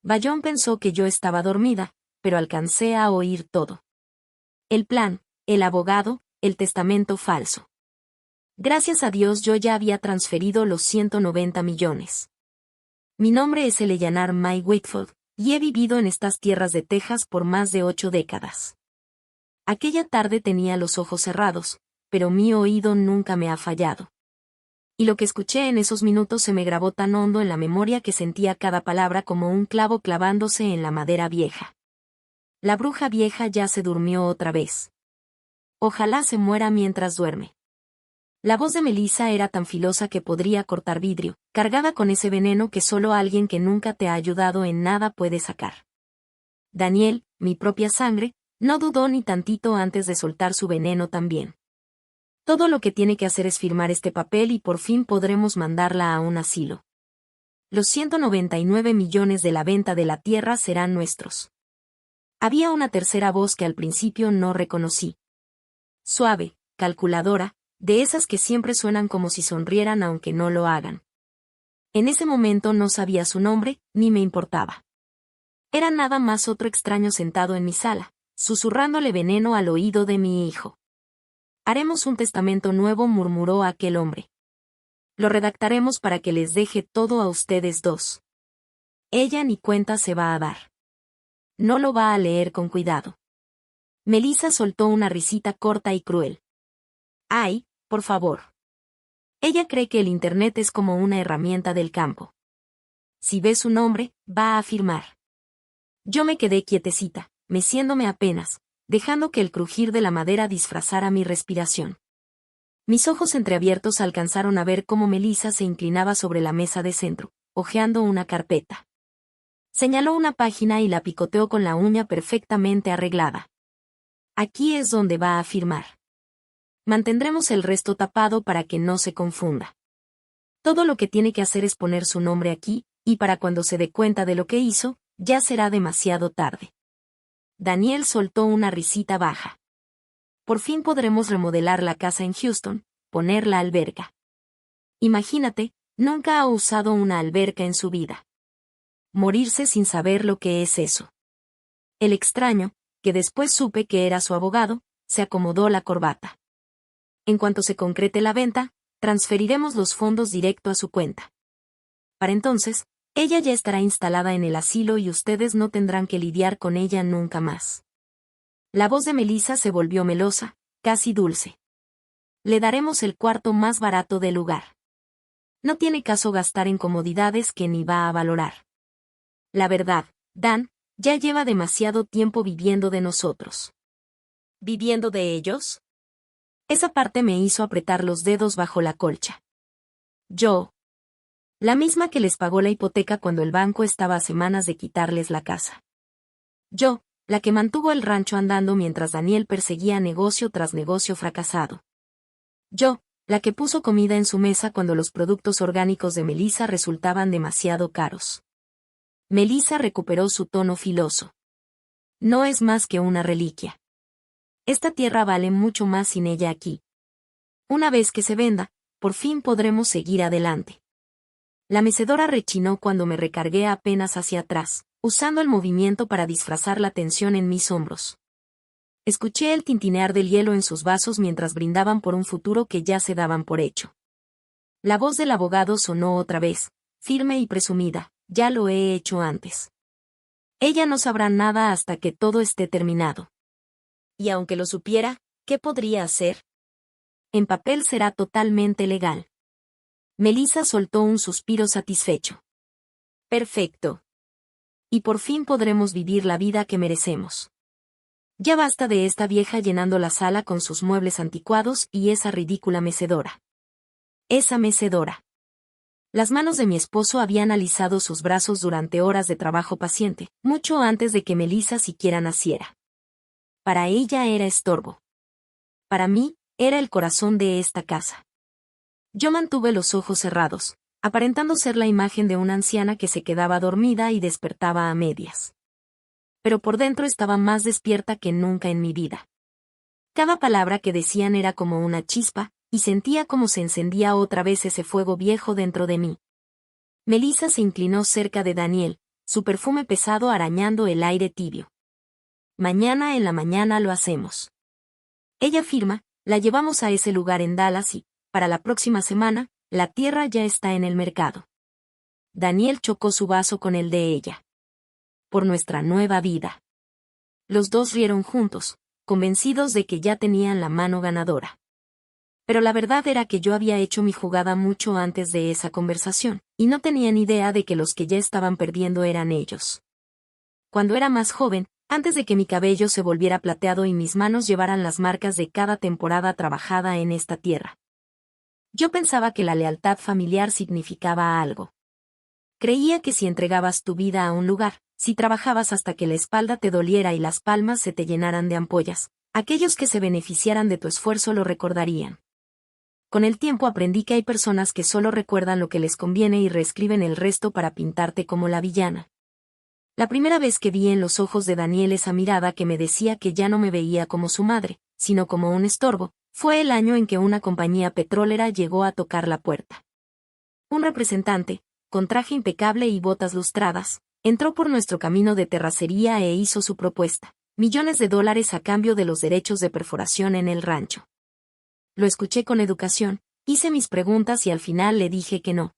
Bayón pensó que yo estaba dormida, pero alcancé a oír todo. El plan, el abogado, el testamento falso. Gracias a Dios yo ya había transferido los 190 millones. Mi nombre es Eleanor May Whitfield, y he vivido en estas tierras de Texas por más de 8 décadas. Aquella tarde tenía los ojos cerrados, pero mi oído nunca me ha fallado. Y lo que escuché en esos minutos se me grabó tan hondo en la memoria que sentía cada palabra como un clavo clavándose en la madera vieja. La bruja vieja ya se durmió otra vez. Ojalá se muera mientras duerme. La voz de Melissa era tan filosa que podría cortar vidrio, cargada con ese veneno que solo alguien que nunca te ha ayudado en nada puede sacar. Daniel, mi propia sangre, no dudó ni tantito antes de soltar su veneno también. Todo lo que tiene que hacer es firmar este papel y por fin podremos mandarla a un asilo. Los 199 millones de la venta de la tierra serán nuestros. Había una tercera voz que al principio no reconocí. Suave, calculadora, de esas que siempre suenan como si sonrieran aunque no lo hagan. En ese momento no sabía su nombre, ni me importaba. Era nada más otro extraño sentado en mi sala, susurrándole veneno al oído de mi hijo. Haremos un testamento nuevo, murmuró aquel hombre. Lo redactaremos para que les deje todo a ustedes dos. Ella ni cuenta se va a dar. No lo va a leer con cuidado. Melissa soltó una risita corta y cruel. Ay, por favor. Ella cree que el Internet es como una herramienta del campo. Si ve su nombre, va a firmar. Yo me quedé quietecita, meciéndome apenas, dejando que el crujir de la madera disfrazara mi respiración. Mis ojos entreabiertos alcanzaron a ver cómo Melissa se inclinaba sobre la mesa de centro, hojeando una carpeta. Señaló una página y la picoteó con la uña perfectamente arreglada. Aquí es donde va a firmar. Mantendremos el resto tapado para que no se confunda. Todo lo que tiene que hacer es poner su nombre aquí, y para cuando se dé cuenta de lo que hizo, ya será demasiado tarde. Daniel soltó una risita baja. Por fin podremos remodelar la casa en Houston, poner la alberca. Imagínate, nunca ha usado una alberca en su vida. Morirse sin saber lo que es eso. El extraño, que después supe que era su abogado, se acomodó la corbata. En cuanto se concrete la venta, transferiremos los fondos directo a su cuenta. Para entonces, ella ya estará instalada en el asilo y ustedes no tendrán que lidiar con ella nunca más. La voz de Melissa se volvió melosa, casi dulce. Le daremos el cuarto más barato del lugar. No tiene caso gastar en comodidades que ni va a valorar. La verdad, Dan, ya lleva demasiado tiempo viviendo de nosotros. ¿Viviendo de ellos? Esa parte me hizo apretar los dedos bajo la colcha. Yo. La misma que les pagó la hipoteca cuando el banco estaba a semanas de quitarles la casa. Yo, la que mantuvo el rancho andando mientras Daniel perseguía negocio tras negocio fracasado. Yo, la que puso comida en su mesa cuando los productos orgánicos de Melissa resultaban demasiado caros. Melissa recuperó su tono filoso. No es más que una reliquia. Esta tierra vale mucho más sin ella aquí. Una vez que se venda, por fin podremos seguir adelante. La mecedora rechinó cuando me recargué apenas hacia atrás, usando el movimiento para disfrazar la tensión en mis hombros. Escuché el tintinear del hielo en sus vasos mientras brindaban por un futuro que ya se daban por hecho. La voz del abogado sonó otra vez, firme y presumida, ya lo he hecho antes. Ella no sabrá nada hasta que todo esté terminado. Y aunque lo supiera, ¿qué podría hacer? En papel será totalmente legal. Melissa soltó un suspiro satisfecho. Perfecto. Y por fin podremos vivir la vida que merecemos. Ya basta de esta vieja llenando la sala con sus muebles anticuados y esa ridícula mecedora. Esa mecedora. Las manos de mi esposo habían alisado sus brazos durante horas de trabajo paciente, mucho antes de que Melissa siquiera naciera. Para ella era estorbo. Para mí, era el corazón de esta casa. Yo mantuve los ojos cerrados, aparentando ser la imagen de una anciana que se quedaba dormida y despertaba a medias. Pero por dentro estaba más despierta que nunca en mi vida. Cada palabra que decían era como una chispa, y sentía como se encendía otra vez ese fuego viejo dentro de mí. Melissa se inclinó cerca de Daniel, su perfume pesado arañando el aire tibio. Mañana en la mañana lo hacemos. Ella firma, la llevamos a ese lugar en Dallas y, para la próxima semana, la tierra ya está en el mercado. Daniel chocó su vaso con el de ella. Por nuestra nueva vida. Los dos rieron juntos, convencidos de que ya tenían la mano ganadora. Pero la verdad era que yo había hecho mi jugada mucho antes de esa conversación, y no tenía ni idea de que los que ya estaban perdiendo eran ellos. Cuando era más joven, antes de que mi cabello se volviera plateado y mis manos llevaran las marcas de cada temporada trabajada en esta tierra, yo pensaba que la lealtad familiar significaba algo. Creía que si entregabas tu vida a un lugar, si trabajabas hasta que la espalda te doliera y las palmas se te llenaran de ampollas, aquellos que se beneficiaran de tu esfuerzo lo recordarían. Con el tiempo aprendí que hay personas que solo recuerdan lo que les conviene y reescriben el resto para pintarte como la villana. La primera vez que vi en los ojos de Daniel esa mirada que me decía que ya no me veía como su madre, sino como un estorbo, fue el año en que una compañía petrolera llegó a tocar la puerta. Un representante, con traje impecable y botas lustradas, entró por nuestro camino de terracería e hizo su propuesta, millones de dólares a cambio de los derechos de perforación en el rancho. Lo escuché con educación, hice mis preguntas y al final le dije que no.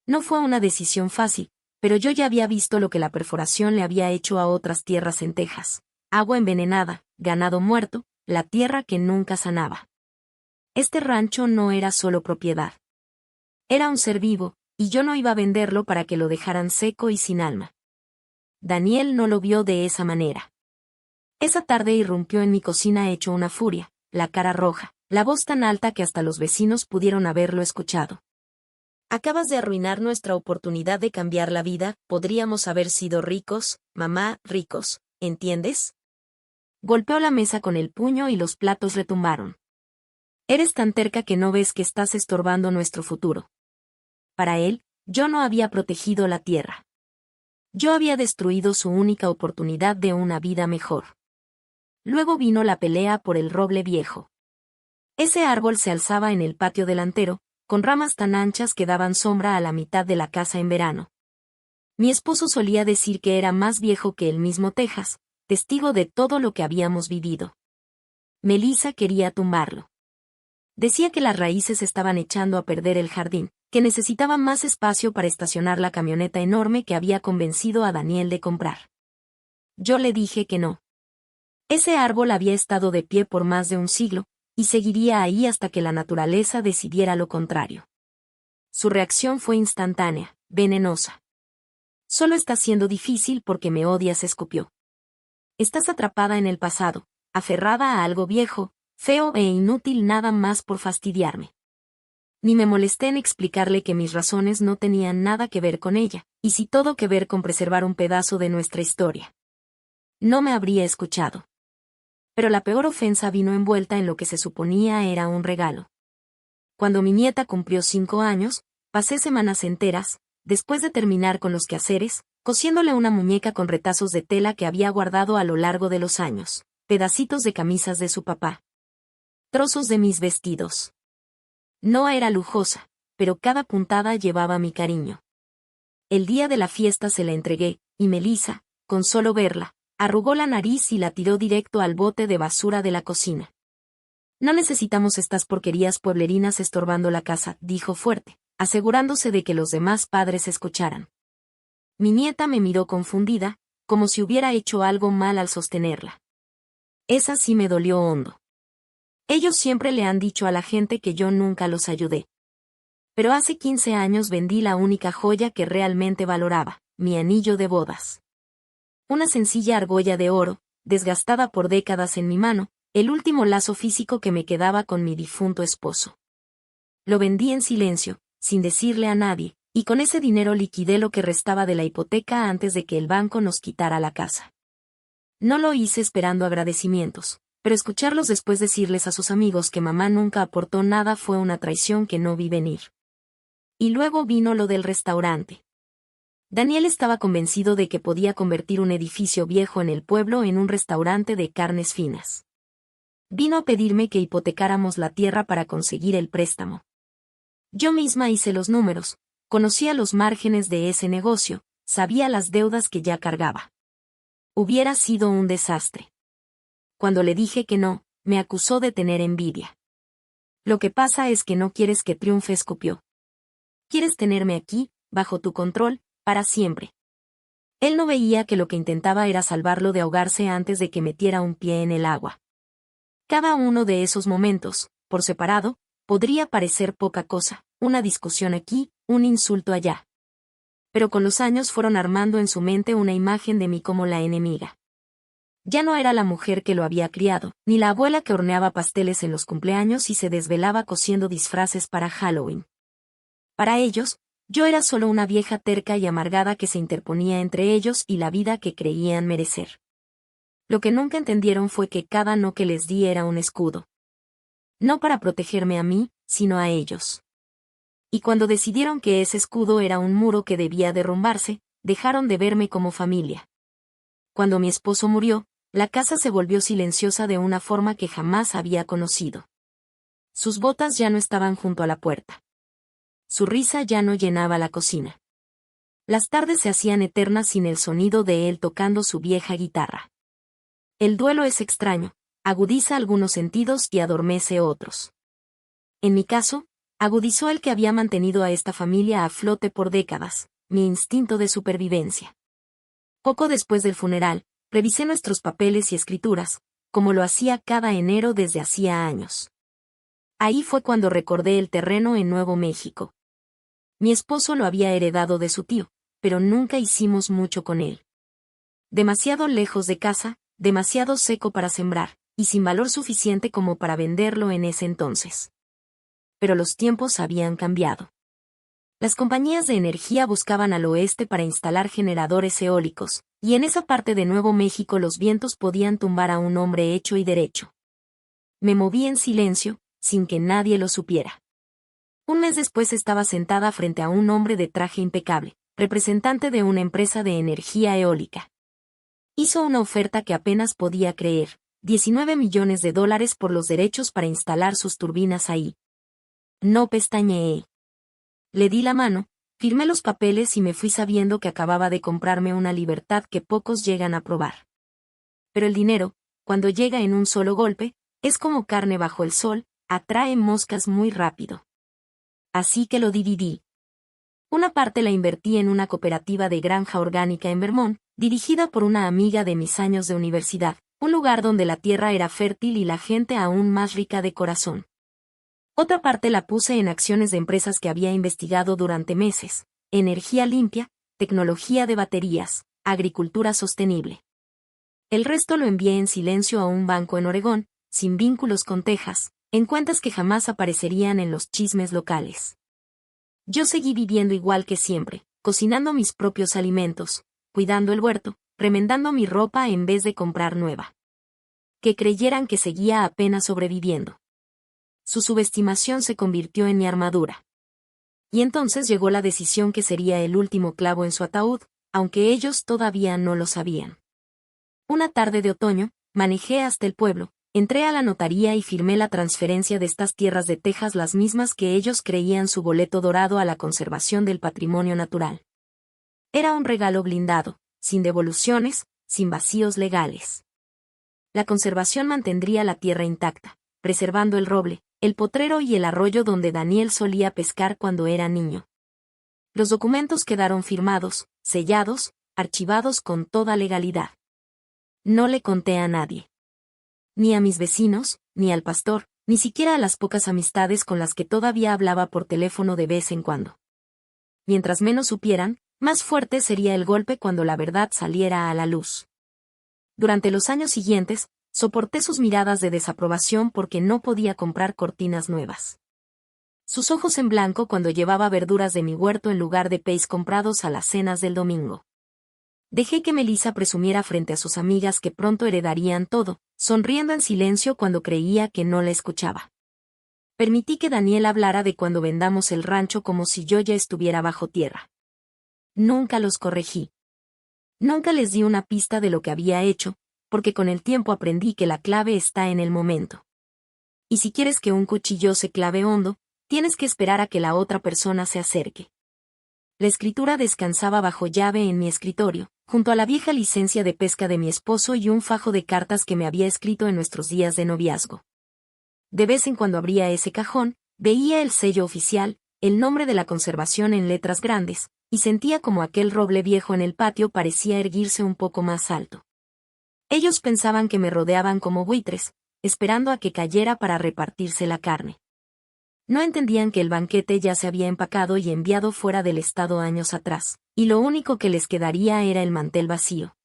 No fue una decisión fácil, pero yo ya había visto lo que la perforación le había hecho a otras tierras en Texas: agua envenenada, ganado muerto, la tierra que nunca sanaba. Este rancho no era solo propiedad. Era un ser vivo, y yo no iba a venderlo para que lo dejaran seco y sin alma. Daniel no lo vio de esa manera. Esa tarde irrumpió en mi cocina hecho una furia, la cara roja, la voz tan alta que hasta los vecinos pudieron haberlo escuchado. Acabas de arruinar nuestra oportunidad de cambiar la vida, podríamos haber sido ricos, mamá, ricos, ¿entiendes? Golpeó la mesa con el puño y los platos retumbaron. Eres tan terca que no ves que estás estorbando nuestro futuro. Para él, yo no había protegido la tierra. Yo había destruido su única oportunidad de una vida mejor. Luego vino la pelea por el roble viejo. Ese árbol se alzaba en el patio delantero, con ramas tan anchas que daban sombra a la mitad de la casa en verano. Mi esposo solía decir que era más viejo que el mismo Texas, testigo de todo lo que habíamos vivido. Melissa quería tumbarlo. Decía que las raíces estaban echando a perder el jardín, que necesitaba más espacio para estacionar la camioneta enorme que había convencido a Daniel de comprar. Yo le dije que no. Ese árbol había estado de pie por más de un siglo, y seguiría ahí hasta que la naturaleza decidiera lo contrario. Su reacción fue instantánea, venenosa. Solo está siendo difícil porque me odias, escupió. Estás atrapada en el pasado, aferrada a algo viejo, feo e inútil nada más por fastidiarme. Ni me molesté en explicarle que mis razones no tenían nada que ver con ella, y sí todo que ver con preservar un pedazo de nuestra historia. No me habría escuchado. Pero la peor ofensa vino envuelta en lo que se suponía era un regalo. Cuando mi nieta cumplió 5 años, pasé semanas enteras, después de terminar con los quehaceres, cosiéndole una muñeca con retazos de tela que había guardado a lo largo de los años, pedacitos de camisas de su papá, trozos de mis vestidos. No era lujosa, pero cada puntada llevaba mi cariño. El día de la fiesta se la entregué, y Melissa, con solo verla, arrugó la nariz y la tiró directo al bote de basura de la cocina. No necesitamos estas porquerías pueblerinas estorbando la casa, dijo fuerte, asegurándose de que los demás padres escucharan. Mi nieta me miró confundida, como si hubiera hecho algo mal al sostenerla. Esa sí me dolió hondo. Ellos siempre le han dicho a la gente que yo nunca los ayudé. Pero hace 15 años vendí la única joya que realmente valoraba, mi anillo de bodas. Una sencilla argolla de oro, desgastada por décadas en mi mano, el último lazo físico que me quedaba con mi difunto esposo. Lo vendí en silencio, sin decirle a nadie, y con ese dinero liquidé lo que restaba de la hipoteca antes de que el banco nos quitara la casa. No lo hice esperando agradecimientos, pero escucharlos después decirles a sus amigos que mamá nunca aportó nada fue una traición que no vi venir. Y luego vino lo del restaurante. Daniel estaba convencido de que podía convertir un edificio viejo en el pueblo en un restaurante de carnes finas. Vino a pedirme que hipotecáramos la tierra para conseguir el préstamo. Yo misma hice los números, conocía los márgenes de ese negocio, sabía las deudas que ya cargaba. Hubiera sido un desastre. Cuando le dije que no, me acusó de tener envidia. Lo que pasa es que no quieres que triunfe, escupió. Quieres tenerme aquí, bajo tu control, para siempre. Él no veía que lo que intentaba era salvarlo de ahogarse antes de que metiera un pie en el agua. Cada uno de esos momentos, por separado, podría parecer poca cosa, una discusión aquí, un insulto allá. Pero con los años fueron armando en su mente una imagen de mí como la enemiga. Ya no era la mujer que lo había criado, ni la abuela que horneaba pasteles en los cumpleaños y se desvelaba cosiendo disfraces para Halloween. Para ellos, yo era solo una vieja terca y amargada que se interponía entre ellos y la vida que creían merecer. Lo que nunca entendieron fue que cada no que les di era un escudo. No para protegerme a mí, sino a ellos. Y cuando decidieron que ese escudo era un muro que debía derrumbarse, dejaron de verme como familia. Cuando mi esposo murió, la casa se volvió silenciosa de una forma que jamás había conocido. Sus botas ya no estaban junto a la puerta. Su risa ya no llenaba la cocina. Las tardes se hacían eternas sin el sonido de él tocando su vieja guitarra. El duelo es extraño, agudiza algunos sentidos y adormece otros. En mi caso, agudizó el que había mantenido a esta familia a flote por décadas, mi instinto de supervivencia. Poco después del funeral, revisé nuestros papeles y escrituras, como lo hacía cada enero desde hacía años. Ahí fue cuando recordé el terreno en Nuevo México. Mi esposo lo había heredado de su tío, pero nunca hicimos mucho con él. Demasiado lejos de casa, demasiado seco para sembrar, y sin valor suficiente como para venderlo en ese entonces. Pero los tiempos habían cambiado. Las compañías de energía buscaban al oeste para instalar generadores eólicos, y en esa parte de Nuevo México los vientos podían tumbar a un hombre hecho y derecho. Me moví en silencio, sin que nadie lo supiera. Un mes después estaba sentada frente a un hombre de traje impecable, representante de una empresa de energía eólica. Hizo una oferta que apenas podía creer, $19 millones por los derechos para instalar sus turbinas ahí. No pestañeé. Le di la mano, firmé los papeles y me fui sabiendo que acababa de comprarme una libertad que pocos llegan a probar. Pero el dinero, cuando llega en un solo golpe, es como carne bajo el sol, atrae moscas muy rápido. Así que lo dividí. Una parte la invertí en una cooperativa de granja orgánica en Vermont, dirigida por una amiga de mis años de universidad, un lugar donde la tierra era fértil y la gente aún más rica de corazón. Otra parte la puse en acciones de empresas que había investigado durante meses: energía limpia, tecnología de baterías, agricultura sostenible. El resto lo envié en silencio a un banco en Oregón, sin vínculos con Texas, en cuentas que jamás aparecerían en los chismes locales. Yo seguí viviendo igual que siempre, cocinando mis propios alimentos, cuidando el huerto, remendando mi ropa en vez de comprar nueva. Que creyeran que seguía apenas sobreviviendo. Su subestimación se convirtió en mi armadura. Y entonces llegó la decisión que sería el último clavo en su ataúd, aunque ellos todavía no lo sabían. Una tarde de otoño, manejé hasta el pueblo, entré a la notaría y firmé la transferencia de estas tierras de Texas, las mismas que ellos creían su boleto dorado a la conservación del patrimonio natural. Era un regalo blindado, sin devoluciones, sin vacíos legales. La conservación mantendría la tierra intacta, preservando el roble, el potrero y el arroyo donde Daniel solía pescar cuando era niño. Los documentos quedaron firmados, sellados, archivados con toda legalidad. No le conté a nadie. Ni a mis vecinos, ni al pastor, ni siquiera a las pocas amistades con las que todavía hablaba por teléfono de vez en cuando. Mientras menos supieran, más fuerte sería el golpe cuando la verdad saliera a la luz. Durante los años siguientes, soporté sus miradas de desaprobación porque no podía comprar cortinas nuevas. Sus ojos en blanco cuando llevaba verduras de mi huerto en lugar de peis comprados a las cenas del domingo. Dejé que Melissa presumiera frente a sus amigas que pronto heredarían todo, sonriendo en silencio cuando creía que no la escuchaba. Permití que Daniel hablara de cuando vendamos el rancho como si yo ya estuviera bajo tierra. Nunca los corregí. Nunca les di una pista de lo que había hecho, porque con el tiempo aprendí que la clave está en el momento. Y si quieres que un cuchillo se clave hondo, tienes que esperar a que la otra persona se acerque. La escritura descansaba bajo llave en mi escritorio, junto a la vieja licencia de pesca de mi esposo y un fajo de cartas que me había escrito en nuestros días de noviazgo. De vez en cuando abría ese cajón, veía el sello oficial, el nombre de la conservación en letras grandes, y sentía como aquel roble viejo en el patio parecía erguirse un poco más alto. Ellos pensaban que me rodeaban como buitres, esperando a que cayera para repartirse la carne. No entendían que el banquete ya se había empacado y enviado fuera del estado años atrás, y lo único que les quedaría era el mantel vacío.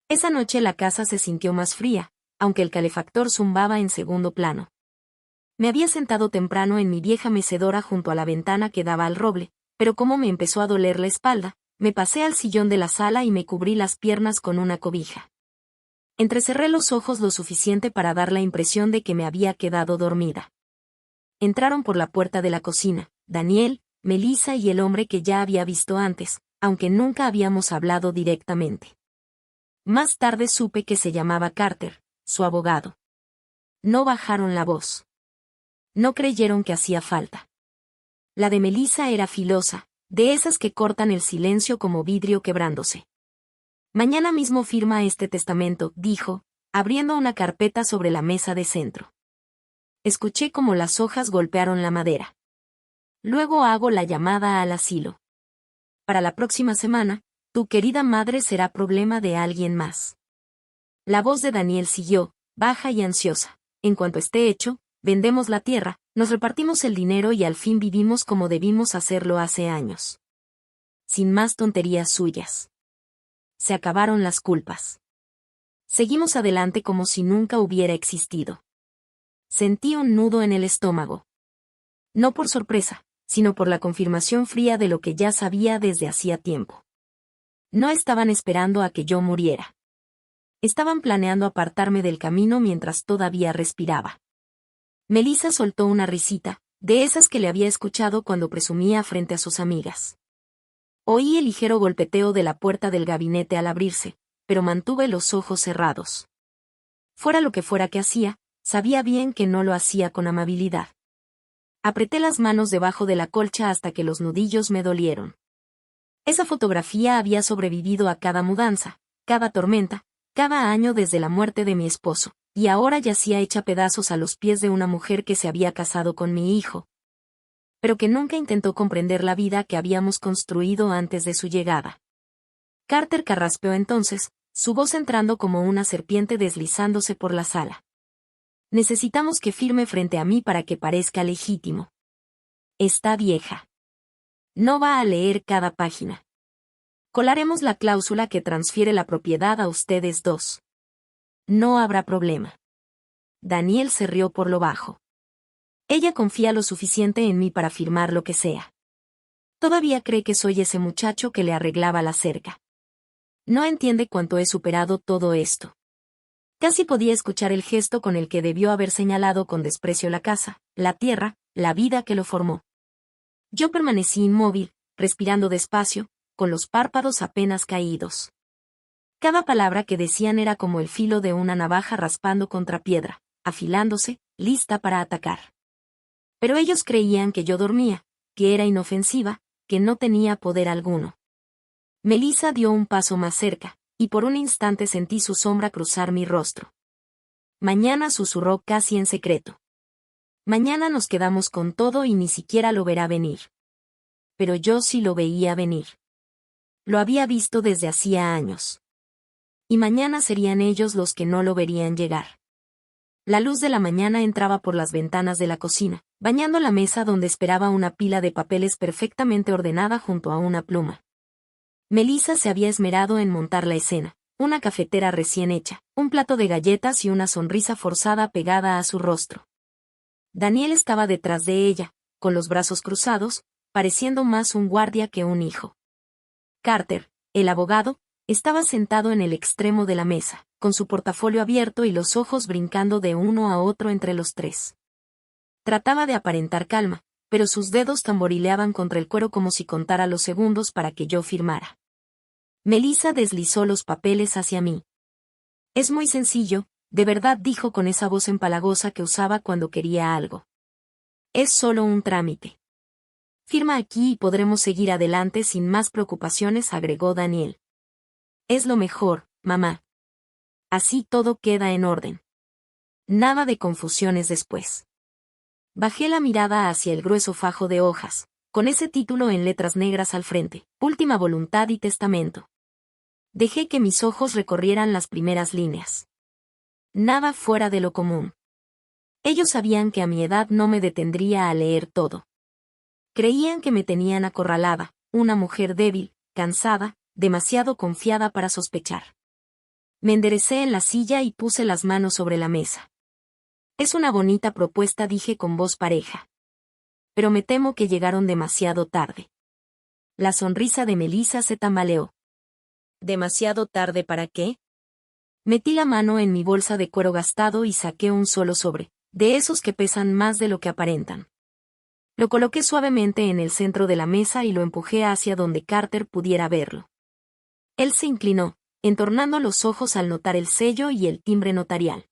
Esa noche la casa se sintió más fría, aunque el calefactor zumbaba en segundo plano. Me había sentado temprano en mi vieja mecedora junto a la ventana que daba al roble, pero como me empezó a doler la espalda, me pasé al sillón de la sala y me cubrí las piernas con una cobija. Entrecerré los ojos lo suficiente para dar la impresión de que me había quedado dormida. Entraron por la puerta de la cocina, Daniel, Melissa y el hombre que ya había visto antes, aunque nunca habíamos hablado directamente. Más tarde supe que se llamaba Carter, su abogado. No bajaron la voz. No creyeron que hacía falta. La de Melissa era filosa, de esas que cortan el silencio como vidrio quebrándose. Mañana mismo firma este testamento, dijo, abriendo una carpeta sobre la mesa de centro. Escuché como las hojas golpearon la madera. Luego hago la llamada al asilo. Para la próxima semana, tu querida madre será problema de alguien más. La voz de Daniel siguió, baja y ansiosa. En cuanto esté hecho, vendemos la tierra, nos repartimos el dinero y al fin vivimos como debimos hacerlo hace años. Sin más tonterías suyas. Se acabaron las culpas. Seguimos adelante como si nunca hubiera existido. Sentí un nudo en el estómago. No por sorpresa, sino por la confirmación fría de lo que ya sabía desde hacía tiempo. No estaban esperando a que yo muriera. Estaban planeando apartarme del camino mientras todavía respiraba. Melissa soltó una risita, de esas que le había escuchado cuando presumía frente a sus amigas. Oí el ligero golpeteo de la puerta del gabinete al abrirse, pero mantuve los ojos cerrados. Fuera lo que fuera que hacía, sabía bien que no lo hacía con amabilidad. Apreté las manos debajo de la colcha hasta que los nudillos me dolieron. Esa fotografía había sobrevivido a cada mudanza, cada tormenta, cada año desde la muerte de mi esposo, y ahora yacía hecha pedazos a los pies de una mujer que se había casado con mi hijo, pero que nunca intentó comprender la vida que habíamos construido antes de su llegada. Carter carraspeó entonces, su voz entrando como una serpiente deslizándose por la sala. Necesitamos que firme frente a mí para que parezca legítimo. Está vieja. No va a leer cada página. Colaremos la cláusula que transfiere la propiedad a ustedes dos. No habrá problema. Daniel se rió por lo bajo. Ella confía lo suficiente en mí para firmar lo que sea. Todavía cree que soy ese muchacho que le arreglaba la cerca. No entiende cuánto he superado todo esto. Casi podía escuchar el gesto con el que debió haber señalado con desprecio la casa, la tierra, la vida que lo formó. Yo permanecí inmóvil, respirando despacio, con los párpados apenas caídos. Cada palabra que decían era como el filo de una navaja raspando contra piedra, afilándose, lista para atacar. Pero ellos creían que yo dormía, que era inofensiva, que no tenía poder alguno. Melissa dio un paso más cerca, y por un instante sentí su sombra cruzar mi rostro. Mañana, susurró casi en secreto. Mañana nos quedamos con todo y ni siquiera lo verá venir. Pero yo sí lo veía venir. Lo había visto desde hacía años. Y mañana serían ellos los que no lo verían llegar. La luz de la mañana entraba por las ventanas de la cocina, bañando la mesa donde esperaba una pila de papeles perfectamente ordenada junto a una pluma. Melissa se había esmerado en montar la escena, una cafetera recién hecha, un plato de galletas y una sonrisa forzada pegada a su rostro. Daniel estaba detrás de ella, con los brazos cruzados, pareciendo más un guardia que un hijo. Carter, el abogado, estaba sentado en el extremo de la mesa, con su portafolio abierto y los ojos brincando de uno a otro entre los tres. Trataba de aparentar calma, pero sus dedos tamborileaban contra el cuero como si contara los segundos para que yo firmara. Melissa deslizó los papeles hacia mí. Es muy sencillo, de verdad, dijo con esa voz empalagosa que usaba cuando quería algo. Es solo un trámite. Firma aquí y podremos seguir adelante sin más preocupaciones, agregó Daniel. Es lo mejor, mamá. Así todo queda en orden. Nada de confusiones después. Bajé la mirada hacia el grueso fajo de hojas, con ese título en letras negras al frente, Última voluntad y testamento. Dejé que mis ojos recorrieran las primeras líneas. Nada fuera de lo común. Ellos sabían que a mi edad no me detendría a leer todo. Creían que me tenían acorralada, una mujer débil, cansada, demasiado confiada para sospechar. Me enderecé en la silla y puse las manos sobre la mesa. Es una bonita propuesta, dije con voz pareja. Pero me temo que llegaron demasiado tarde. La sonrisa de Melissa se tambaleó. ¿Demasiado tarde para qué? Metí la mano en mi bolsa de cuero gastado y saqué un solo sobre, de esos que pesan más de lo que aparentan. Lo coloqué suavemente en el centro de la mesa y lo empujé hacia donde Carter pudiera verlo. Él se inclinó, entornando los ojos al notar el sello y el timbre notarial.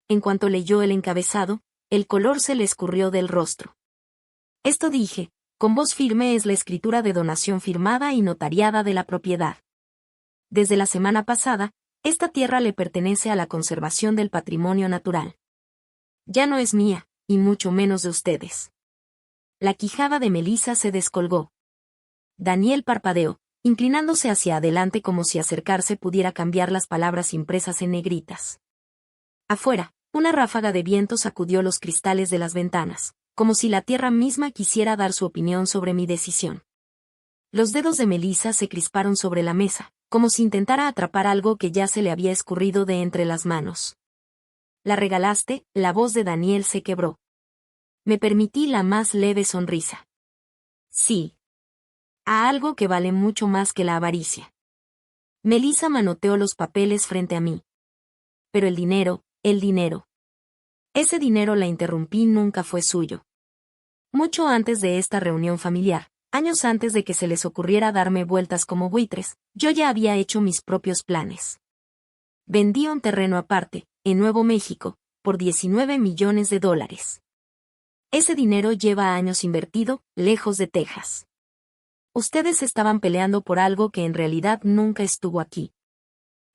En cuanto leyó el encabezado, el color se le escurrió del rostro. Esto, dije, con voz firme, es la escritura de donación firmada y notariada de la propiedad. Desde la semana pasada, esta tierra le pertenece a la conservación del patrimonio natural. Ya no es mía, y mucho menos de ustedes. La quijada de Melissa se descolgó. Daniel parpadeó, inclinándose hacia adelante como si acercarse pudiera cambiar las palabras impresas en negritas. Afuera, una ráfaga de viento sacudió los cristales de las ventanas, como si la tierra misma quisiera dar su opinión sobre mi decisión. Los dedos de Melissa se crisparon sobre la mesa, como si intentara atrapar algo que ya se le había escurrido de entre las manos. «¿La regalaste?», la voz de Daniel se quebró. Me permití la más leve sonrisa. «Sí. A algo que vale mucho más que la avaricia». Melissa manoteó los papeles frente a mí. «Pero el dinero, el dinero». Ese dinero, la interrumpí, nunca fue suyo. Mucho antes de esta reunión familiar, años antes de que se les ocurriera darme vueltas como buitres, yo ya había hecho mis propios planes. Vendí un terreno aparte, en Nuevo México, por $19 millones. Ese dinero lleva años invertido, lejos de Texas. Ustedes estaban peleando por algo que en realidad nunca estuvo aquí.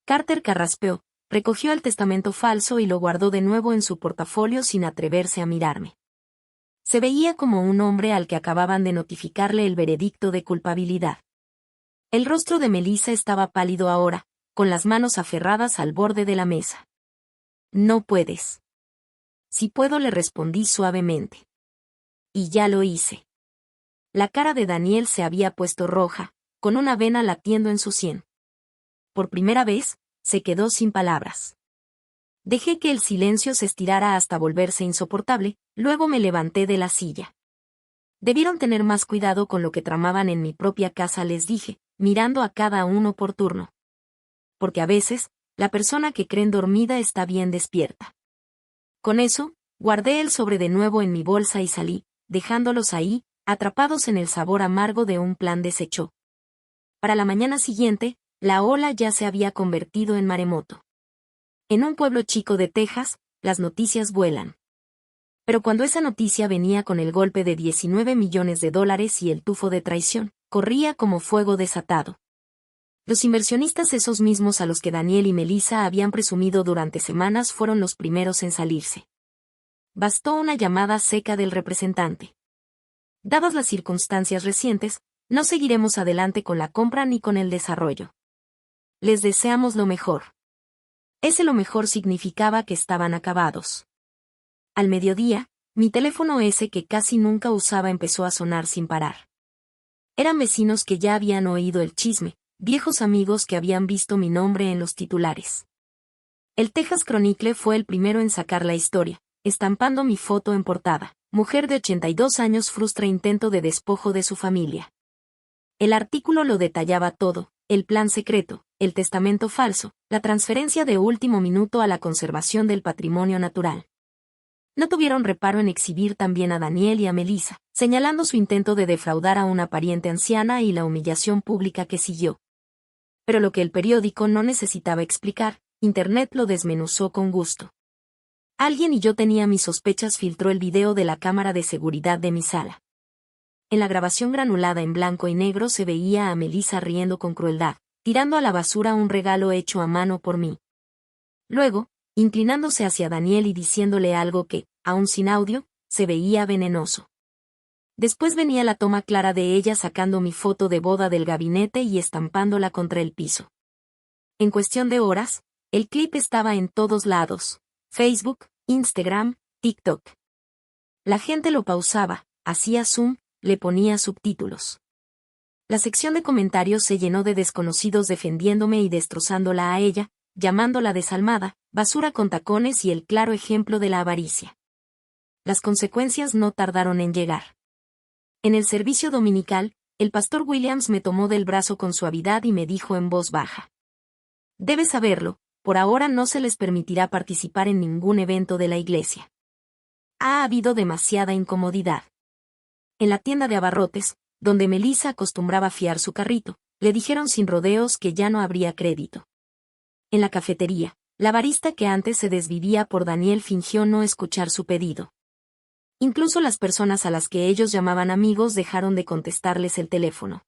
Carter carraspeó, recogió el testamento falso y lo guardó de nuevo en su portafolio sin atreverse a mirarme. Se veía como un hombre al que acababan de notificarle el veredicto de culpabilidad. El rostro de Melissa estaba pálido ahora, con las manos aferradas al borde de la mesa. «No puedes». «Sí puedo», le respondí suavemente. Y ya lo hice. La cara de Daniel se había puesto roja, con una vena latiendo en su sien. Por primera vez, se quedó sin palabras. Dejé que el silencio se estirara hasta volverse insoportable, luego me levanté de la silla. Debieron tener más cuidado con lo que tramaban en mi propia casa, les dije, mirando a cada uno por turno. Porque a veces, la persona que creen dormida está bien despierta. Con eso, guardé el sobre de nuevo en mi bolsa y salí, dejándolos ahí, atrapados en el sabor amargo de un plan deshecho. Para la mañana siguiente, la ola ya se había convertido en maremoto. En un pueblo chico de Texas, las noticias vuelan. Pero cuando esa noticia venía con el golpe de $19 millones y el tufo de traición, corría como fuego desatado. Los inversionistas, esos mismos a los que Daniel y Melissa habían presumido durante semanas, fueron los primeros en salirse. Bastó una llamada seca del representante. Dadas las circunstancias recientes, no seguiremos adelante con la compra ni con el desarrollo. Les deseamos lo mejor. Ese lo mejor significaba que estaban acabados. Al mediodía, mi teléfono, ese que casi nunca usaba, empezó a sonar sin parar. Eran vecinos que ya habían oído el chisme, viejos amigos que habían visto mi nombre en los titulares. El Texas Chronicle fue el primero en sacar la historia, estampando mi foto en portada. Mujer de 82 años frustra intento de despojo de su familia. El artículo lo detallaba todo: el plan secreto, el testamento falso, la transferencia de último minuto a la conservación del patrimonio natural. No tuvieron reparo en exhibir también a Daniel y a Melissa, señalando su intento de defraudar a una pariente anciana y la humillación pública que siguió. Pero lo que el periódico no necesitaba explicar, Internet lo desmenuzó con gusto. Alguien, y yo tenía mis sospechas, filtró el video de la cámara de seguridad de mi sala. En la grabación granulada en blanco y negro se veía a Melissa riendo con crueldad, tirando a la basura un regalo hecho a mano por mí. Luego, inclinándose hacia Daniel y diciéndole algo que, aun sin audio, se veía venenoso. Después venía la toma clara de ella sacando mi foto de boda del gabinete y estampándola contra el piso. En cuestión de horas, el clip estaba en todos lados: Facebook, Instagram, TikTok. La gente lo pausaba, hacía zoom, le ponía subtítulos. La sección de comentarios se llenó de desconocidos defendiéndome y destrozándola a ella, llamándola desalmada, basura con tacones y el claro ejemplo de la avaricia. Las consecuencias no tardaron en llegar. En el servicio dominical, el pastor Williams me tomó del brazo con suavidad y me dijo en voz baja: «Debes saberlo, por ahora no se les permitirá participar en ningún evento de la iglesia. Ha habido demasiada incomodidad». En la tienda de abarrotes, donde Melissa acostumbraba fiar su carrito, le dijeron sin rodeos que ya no habría crédito. En la cafetería, la barista que antes se desvivía por Daniel fingió no escuchar su pedido. Incluso las personas a las que ellos llamaban amigos dejaron de contestarles el teléfono.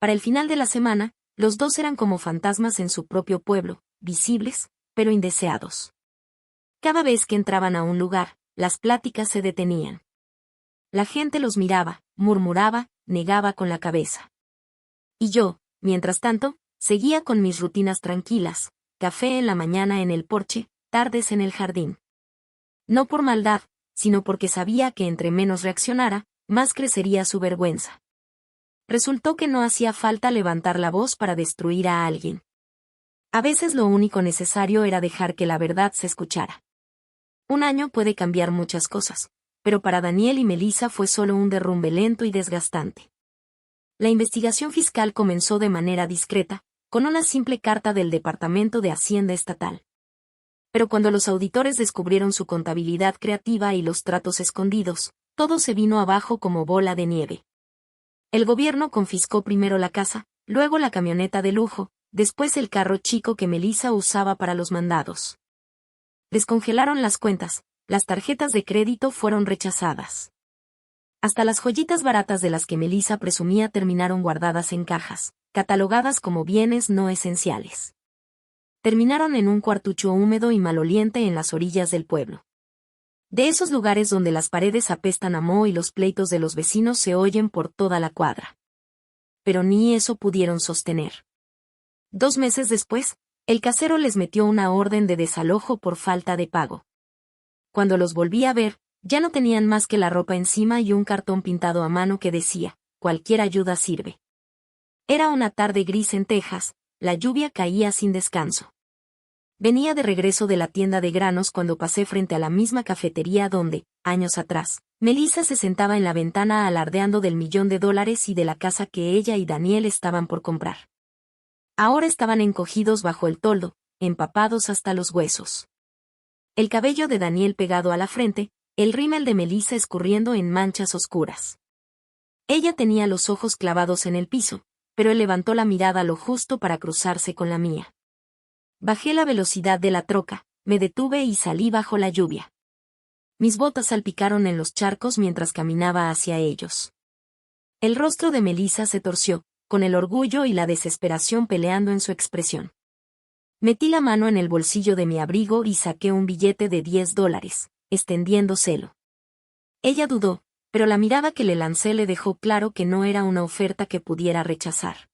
Para el final de la semana, los dos eran como fantasmas en su propio pueblo, visibles, pero indeseados. Cada vez que entraban a un lugar, las pláticas se detenían. La gente los miraba, murmuraba, negaba con la cabeza. Y yo, mientras tanto, seguía con mis rutinas tranquilas: café en la mañana en el porche, tardes en el jardín. No por maldad, sino porque sabía que entre menos reaccionara, más crecería su vergüenza. Resultó que no hacía falta levantar la voz para destruir a alguien. A veces lo único necesario era dejar que la verdad se escuchara. Un año puede cambiar muchas cosas, pero para Daniel y Melissa fue solo un derrumbe lento y desgastante. La investigación fiscal comenzó de manera discreta, con una simple carta del Departamento de Hacienda Estatal. Pero cuando los auditores descubrieron su contabilidad creativa y los tratos escondidos, todo se vino abajo como bola de nieve. El gobierno confiscó primero la casa, luego la camioneta de lujo, después el carro chico que Melissa usaba para los mandados. Descongelaron las cuentas, las tarjetas de crédito fueron rechazadas. Hasta las joyitas baratas de las que Melissa presumía terminaron guardadas en cajas, catalogadas como bienes no esenciales. Terminaron en un cuartucho húmedo y maloliente en las orillas del pueblo. De esos lugares donde las paredes apestan a moho y los pleitos de los vecinos se oyen por toda la cuadra. Pero ni eso pudieron sostener. 2 meses después, el casero les metió una orden de desalojo por falta de pago. Cuando los volví a ver, ya no tenían más que la ropa encima y un cartón pintado a mano que decía: «Cualquier ayuda sirve». Era una tarde gris en Texas, la lluvia caía sin descanso. Venía de regreso de la tienda de granos cuando pasé frente a la misma cafetería donde, años atrás, Melissa se sentaba en la ventana alardeando del $1.000.000 y de la casa que ella y Daniel estaban por comprar. Ahora estaban encogidos bajo el toldo, empapados hasta los huesos. El cabello de Daniel pegado a la frente, el rímel de Melissa escurriendo en manchas oscuras. Ella tenía los ojos clavados en el piso, pero él levantó la mirada lo justo para cruzarse con la mía. Bajé la velocidad de la troca, me detuve y salí bajo la lluvia. Mis botas salpicaron en los charcos mientras caminaba hacia ellos. El rostro de Melissa se torció, con el orgullo y la desesperación peleando en su expresión. Metí la mano en el bolsillo de mi abrigo y saqué un billete de $10, extendiéndoselo. Ella dudó, pero la mirada que le lancé le dejó claro que no era una oferta que pudiera rechazar.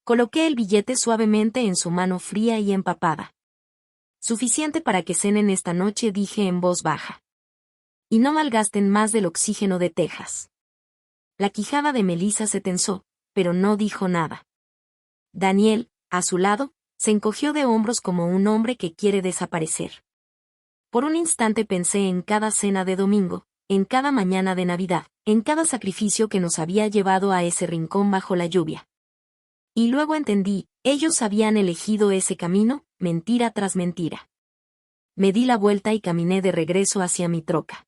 Coloqué el billete suavemente en su mano fría y empapada. «Suficiente para que cenen esta noche», dije en voz baja. «Y no malgasten más del oxígeno de Texas». La quijada de Melissa se tensó, pero no dijo nada. Daniel, a su lado, se encogió de hombros como un hombre que quiere desaparecer. Por un instante pensé en cada cena de domingo, en cada mañana de Navidad, en cada sacrificio que nos había llevado a ese rincón bajo la lluvia. Y luego entendí, ellos habían elegido ese camino, mentira tras mentira. Me di la vuelta y caminé de regreso hacia mi troca.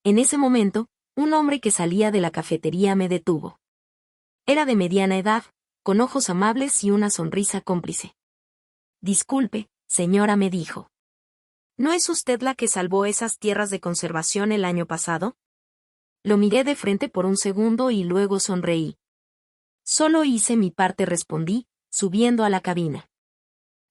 En ese momento, un hombre que salía de la cafetería me detuvo. Era de mediana edad, con ojos amables y una sonrisa cómplice. «Disculpe, señora», me dijo. «¿No es usted la que salvó esas tierras de conservación el año pasado?» Lo miré de frente por un segundo y luego sonreí. Solo hice mi parte, respondí, subiendo a la cabina.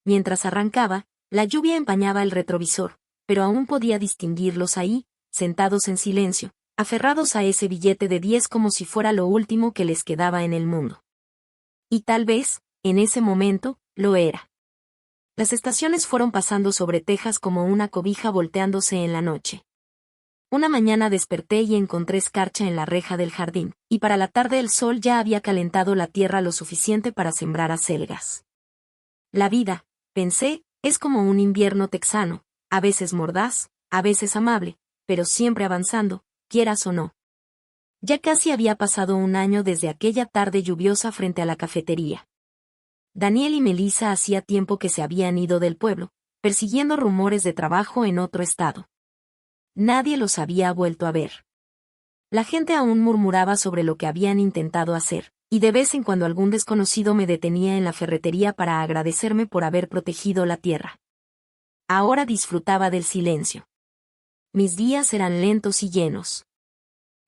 Mientras arrancaba, la lluvia empañaba el retrovisor, pero aún podía distinguirlos ahí, sentados en silencio, aferrados a ese billete de 10 como si fuera lo último que les quedaba en el mundo. Y tal vez, en ese momento, lo era. Las estaciones fueron pasando sobre Texas como una cobija volteándose en la noche. Una mañana desperté y encontré escarcha en la reja del jardín, y para la tarde el sol ya había calentado la tierra lo suficiente para sembrar acelgas. La vida, pensé, es como un invierno texano, a veces mordaz, a veces amable, pero siempre avanzando, quieras o no. Ya casi había pasado un año desde aquella tarde lluviosa frente a la cafetería. Daniel y Melissa hacía tiempo que se habían ido del pueblo, persiguiendo rumores de trabajo en otro estado. Nadie los había vuelto a ver. La gente aún murmuraba sobre lo que habían intentado hacer, y de vez en cuando algún desconocido me detenía en la ferretería para agradecerme por haber protegido la tierra. Ahora disfrutaba del silencio. Mis días eran lentos y llenos.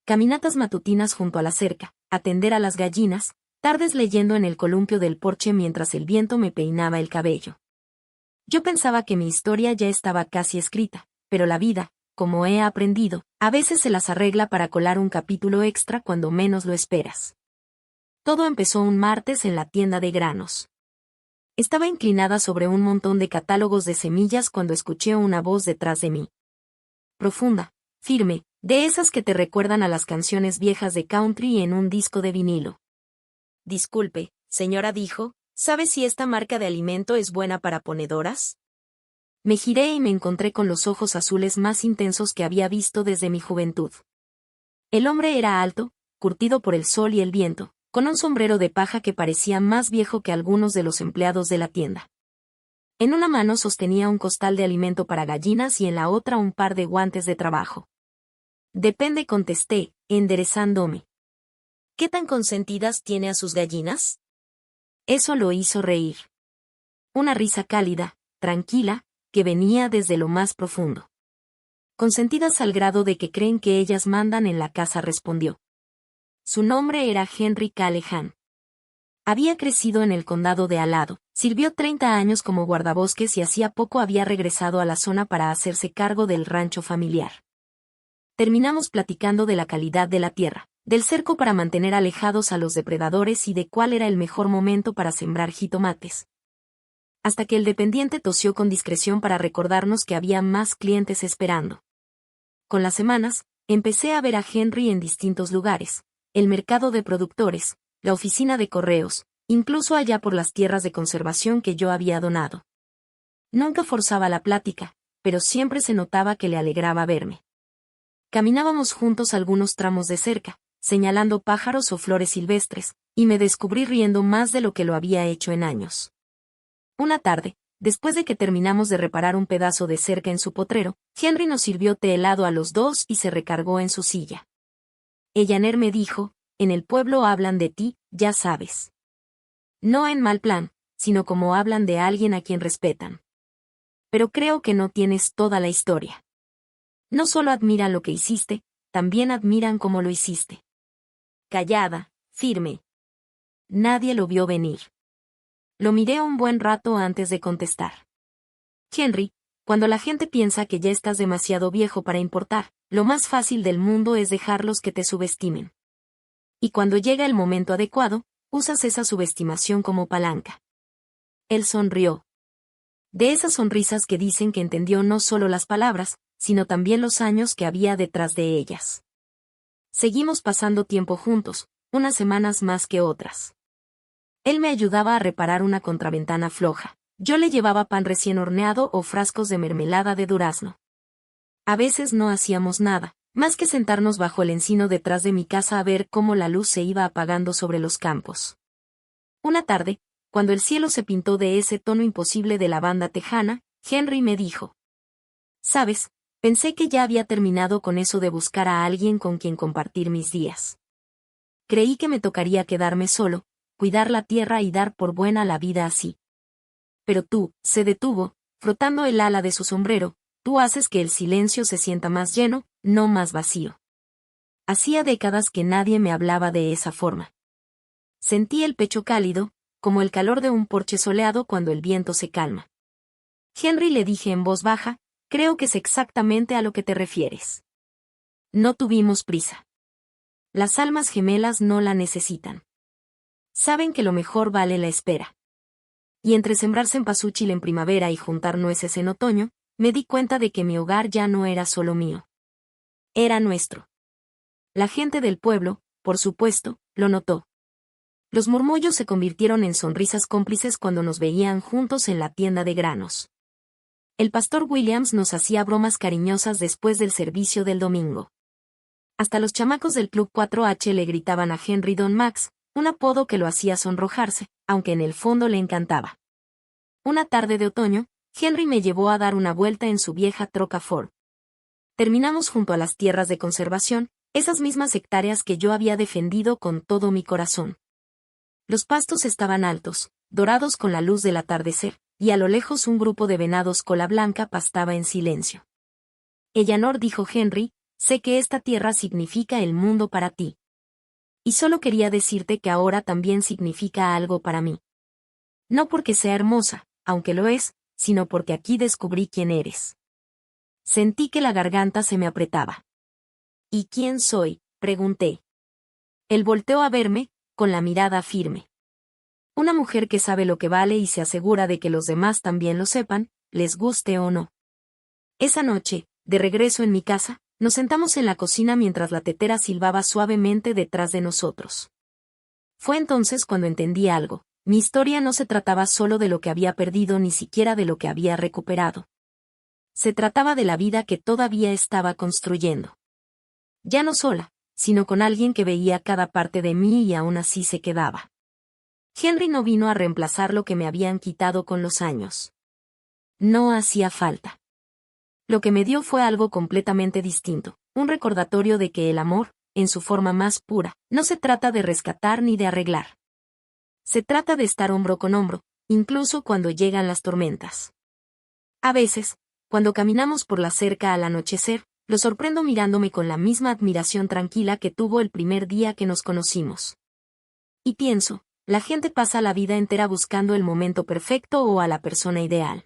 Caminatas matutinas junto a la cerca, atender a las gallinas, tardes leyendo en el columpio del porche mientras el viento me peinaba el cabello. Yo pensaba que mi historia ya estaba casi escrita, pero la vida, como he aprendido, a veces se las arregla para colar un capítulo extra cuando menos lo esperas. Todo empezó un martes en la tienda de granos. Estaba inclinada sobre un montón de catálogos de semillas cuando escuché una voz detrás de mí. Profunda, firme, de esas que te recuerdan a las canciones viejas de country en un disco de vinilo. Disculpe, señora, dijo, ¿sabe si esta marca de alimento es buena para ponedoras? Me giré y me encontré con los ojos azules más intensos que había visto desde mi juventud. El hombre era alto, curtido por el sol y el viento, con un sombrero de paja que parecía más viejo que algunos de los empleados de la tienda. En una mano sostenía un costal de alimento para gallinas y en la otra un par de guantes de trabajo. Depende, contesté, enderezándome. ¿Qué tan consentidas tiene a sus gallinas? Eso lo hizo reír. Una risa cálida, tranquila, que venía desde lo más profundo. Consentidas al grado de que creen que ellas mandan en la casa, respondió. Su nombre era Henry Callahan. Había crecido en el condado de al lado, sirvió 30 años como guardabosques y hacía poco había regresado a la zona para hacerse cargo del rancho familiar. Terminamos platicando de la calidad de la tierra, del cerco para mantener alejados a los depredadores y de cuál era el mejor momento para sembrar jitomates. Hasta que el dependiente tosió con discreción para recordarnos que había más clientes esperando. Con las semanas, empecé a ver a Henry en distintos lugares, el mercado de productores, la oficina de correos, incluso allá por las tierras de conservación que yo había donado. Nunca forzaba la plática, pero siempre se notaba que le alegraba verme. Caminábamos juntos algunos tramos de cerca, señalando pájaros o flores silvestres, y me descubrí riendo más de lo que lo había hecho en años. Una tarde, después de que terminamos de reparar un pedazo de cerca en su potrero, Henry nos sirvió té helado a los dos y se recargó en su silla. Ellaner me dijo, en el pueblo hablan de ti, ya sabes. No en mal plan, sino como hablan de alguien a quien respetan. Pero creo que no tienes toda la historia. No solo admiran lo que hiciste, también admiran cómo lo hiciste. Callada, firme. Nadie lo vio venir. Lo miré un buen rato antes de contestar. Henry, cuando la gente piensa que ya estás demasiado viejo para importar, lo más fácil del mundo es dejarlos que te subestimen. Y cuando llega el momento adecuado, usas esa subestimación como palanca. Él sonrió. De esas sonrisas que dicen que entendió no solo las palabras, sino también los años que había detrás de ellas. Seguimos pasando tiempo juntos, unas semanas más que otras. Él me ayudaba a reparar una contraventana floja. Yo le llevaba pan recién horneado o frascos de mermelada de durazno. A veces no hacíamos nada, más que sentarnos bajo el encino detrás de mi casa a ver cómo la luz se iba apagando sobre los campos. Una tarde, cuando el cielo se pintó de ese tono imposible de la banda tejana, Henry me dijo: «¿Sabes? Pensé que ya había terminado con eso de buscar a alguien con quien compartir mis días. Creí que me tocaría quedarme solo, cuidar la tierra y dar por buena la vida así. Pero tú», se detuvo, frotando el ala de su sombrero, «tú haces que el silencio se sienta más lleno, no más vacío». Hacía décadas que nadie me hablaba de esa forma. Sentí el pecho cálido, como el calor de un porche soleado cuando el viento se calma. Henry, le dije en voz baja, creo que es exactamente a lo que te refieres. No tuvimos prisa. Las almas gemelas no la necesitan. Saben que lo mejor vale la espera. Y entre sembrar cempasúchil en primavera y juntar nueces en otoño, me di cuenta de que mi hogar ya no era solo mío. Era nuestro. La gente del pueblo, por supuesto, lo notó. Los murmullos se convirtieron en sonrisas cómplices cuando nos veían juntos en la tienda de granos. El pastor Williams nos hacía bromas cariñosas después del servicio del domingo. Hasta los chamacos del Club 4H le gritaban a Henry Don Max, un apodo que lo hacía sonrojarse, aunque en el fondo le encantaba. Una tarde de otoño, Henry me llevó a dar una vuelta en su vieja troca Ford. Terminamos junto a las tierras de conservación, esas mismas hectáreas que yo había defendido con todo mi corazón. Los pastos estaban altos, dorados con la luz del atardecer, y a lo lejos un grupo de venados cola blanca pastaba en silencio. Eleanor, dijo Henry, sé que esta tierra significa el mundo para ti. Y solo quería decirte que ahora también significa algo para mí. No porque sea hermosa, aunque lo es, sino porque aquí descubrí quién eres. Sentí que la garganta se me apretaba. ¿Y quién soy?, pregunté. Él volteó a verme, con la mirada firme. Una mujer que sabe lo que vale y se asegura de que los demás también lo sepan, les guste o no. Esa noche, de regreso en mi casa, nos sentamos en la cocina mientras la tetera silbaba suavemente detrás de nosotros. Fue entonces cuando entendí algo. Mi historia no se trataba solo de lo que había perdido ni siquiera de lo que había recuperado. Se trataba de la vida que todavía estaba construyendo. Ya no sola, sino con alguien que veía cada parte de mí y aún así se quedaba. Henry no vino a reemplazar lo que me habían quitado con los años. No hacía falta. Lo que me dio fue algo completamente distinto, un recordatorio de que el amor, en su forma más pura, no se trata de rescatar ni de arreglar. Se trata de estar hombro con hombro, incluso cuando llegan las tormentas. A veces, cuando caminamos por la cerca al anochecer, lo sorprendo mirándome con la misma admiración tranquila que tuvo el primer día que nos conocimos. Y pienso, la gente pasa la vida entera buscando el momento perfecto o a la persona ideal.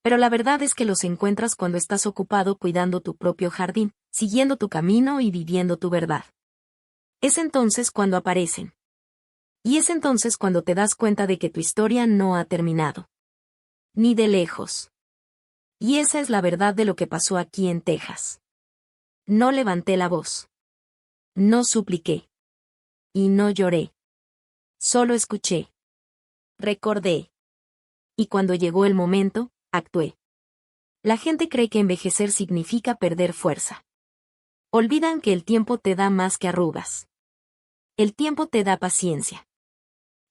Pero la verdad es que los encuentras cuando estás ocupado cuidando tu propio jardín, siguiendo tu camino y viviendo tu verdad. Es entonces cuando aparecen. Y es entonces cuando te das cuenta de que tu historia no ha terminado. Ni de lejos. Y esa es la verdad de lo que pasó aquí en Texas. No levanté la voz. No supliqué. Y no lloré. Solo escuché. Recordé. Y cuando llegó el momento, actué. La gente cree que envejecer significa perder fuerza. Olvidan que el tiempo te da más que arrugas. El tiempo te da paciencia.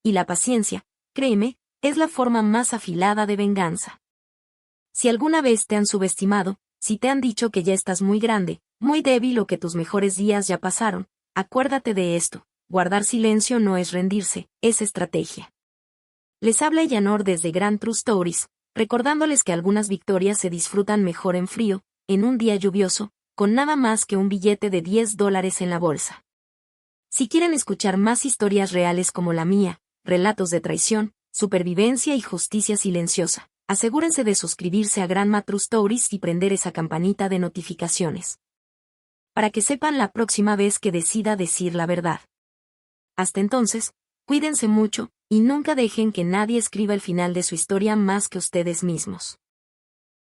Y la paciencia, créeme, es la forma más afilada de venganza. Si alguna vez te han subestimado, si te han dicho que ya estás muy grande, muy débil o que tus mejores días ya pasaron, acuérdate de esto, guardar silencio no es rendirse, es estrategia. Les habla Eleanor desde Grand True Stories, recordándoles que algunas victorias se disfrutan mejor en frío, en un día lluvioso, con nada más que un billete de $10 en la bolsa. Si quieren escuchar más historias reales como la mía, relatos de traición, supervivencia y justicia silenciosa, asegúrense de suscribirse a Grandma True Stories y prender esa campanita de notificaciones. Para que sepan la próxima vez que decida decir la verdad. Hasta entonces, cuídense mucho, y nunca dejen que nadie escriba el final de su historia más que ustedes mismos.